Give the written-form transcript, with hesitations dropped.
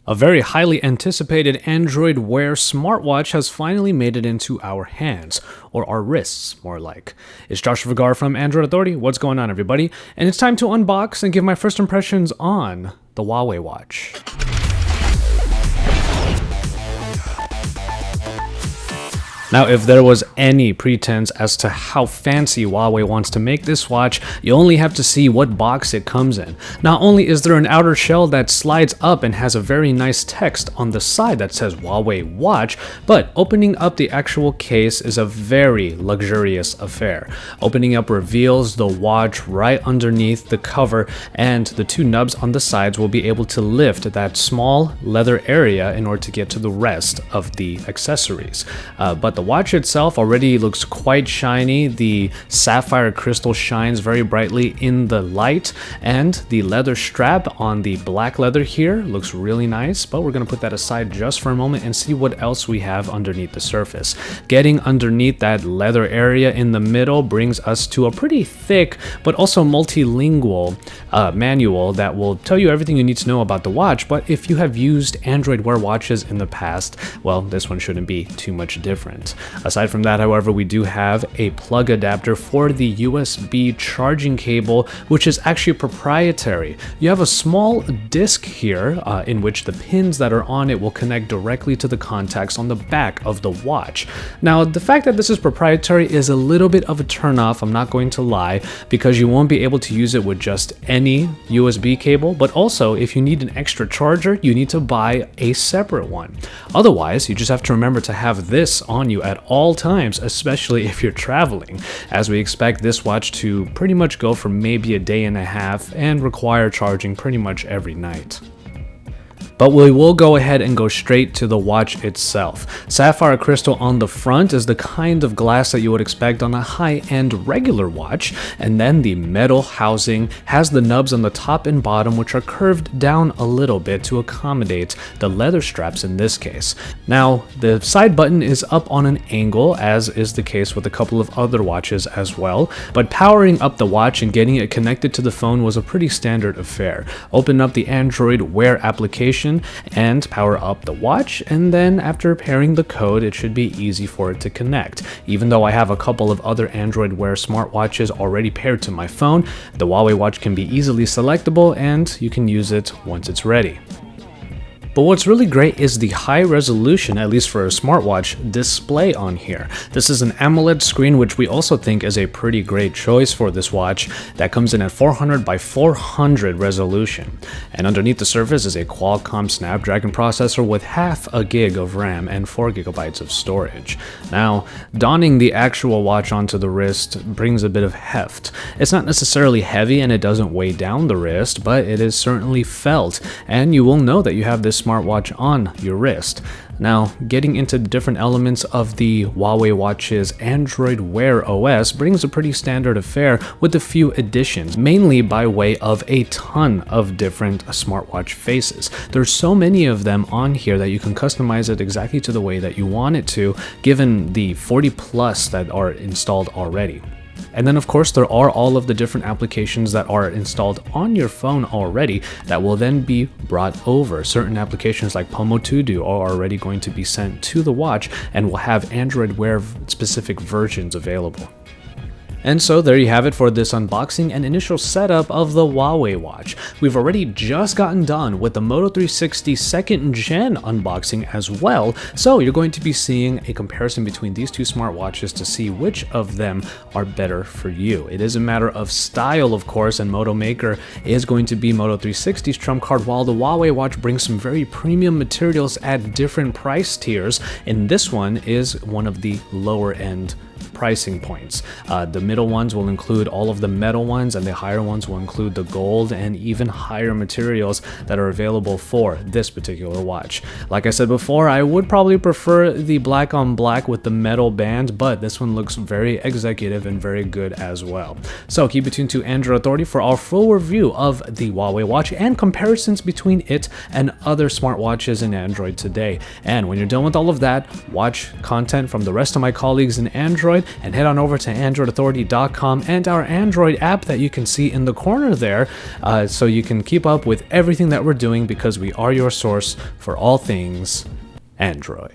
A very highly anticipated Android Wear smartwatch has finally made it into our hands, or our wrists, more like. It's Joshua Vergara from Android Authority. What's going on, everybody? And it's time to unbox and give my first impressions on the Huawei Watch. Now, if there was any pretense as to how fancy Huawei wants to make this watch, you only have to see what box it comes in. Not only is there an outer shell that slides up and has a very nice text on the side that says Huawei Watch, but opening up the actual case is a very luxurious affair. Opening up reveals the watch right underneath the cover, and the two nubs on the sides will be able to lift that small leather area in order to get to the rest of the accessories. But the watch itself already looks quite shiny. The sapphire crystal shines very brightly in the light, and the leather strap on the black leather here looks really nice, but we're going to put that aside just for a moment and see what else we have underneath the surface. Getting underneath that leather area in the middle brings us to a pretty thick but also multilingual manual that will tell you everything you need to know about the watch. But if you have used Android Wear watches in the past, well, this one shouldn't be too much different. Aside from that, however, we do have a plug adapter for the USB charging cable, which is actually proprietary. You have a small disc here in which the pins that are on it will connect directly to the contacts on the back of the watch. Now, the fact that this is proprietary is a little bit of a turnoff, I'm not going to lie, because you won't be able to use it with just any USB cable, but also if you need an extra charger, you need to buy a separate one. Otherwise, you just have to remember to have this on you at all times, especially if you're traveling, as we expect this watch to pretty much go for maybe a day and a half and require charging pretty much every night. But we will go ahead and go straight to the watch itself. Sapphire crystal on the front is the kind of glass that you would expect on a high-end regular watch, and then the metal housing has the nubs on the top and bottom, which are curved down a little bit to accommodate the leather straps in this case. Now, the side button is up on an angle, as is the case with a couple of other watches as well, but powering up the watch and getting it connected to the phone was a pretty standard affair. Open up the Android Wear application and power up the watch, and then after pairing the code, it should be easy for it to connect. Even though I have a couple of other Android Wear smartwatches already paired to my phone, the Huawei Watch can be easily selectable and you can use it once it's ready. But what's really great is the high resolution, at least for a smartwatch, display on here. This is an AMOLED screen, which we also think is a pretty great choice for this watch, that comes in at 400 by 400 resolution. And underneath the surface is a Qualcomm Snapdragon processor with half a gig of RAM and 4 gigabytes of storage. Now, donning the actual watch onto the wrist brings a bit of heft. It's not necessarily heavy and it doesn't weigh down the wrist, but it is certainly felt, and you will know that you have this smartwatch on your wrist. Now, getting into the different elements of the Huawei Watch's Android Wear OS brings a pretty standard affair with a few additions, mainly by way of a ton of different smartwatch faces. There's so many of them on here that you can customize it exactly to the way that you want it to, given the 40 plus that are installed already. And then of course there are all of the different applications that are installed on your phone already that will then be brought over. Certain applications like Pomo To Do are already going to be sent to the watch and will have Android Wear specific versions available. And so there you have it for this unboxing and initial setup of the Huawei Watch. We've already just gotten done with the Moto 360 2nd Gen unboxing as well, so you're going to be seeing a comparison between these two smartwatches to see which of them are better for you. It is a matter of style, of course, and Moto Maker is going to be Moto 360's trump card, while the Huawei Watch brings some very premium materials at different price tiers, and this one is one of the lower end pricing points. The middle ones will include all of the metal ones, and the higher ones will include the gold and even higher materials that are available for this particular watch. Like I said before, I would probably prefer the black on black with the metal band, but this one looks very executive and very good as well. So keep it tuned to Android Authority for our full review of the Huawei Watch and comparisons between it and other smartwatches in Android today. And when you're done with all of that, watch content from the rest of my colleagues in Android and head on over to androidauthority.com and our Android app that you can see in the corner there, so you can keep up with everything that we're doing, because we are your source for all things Android.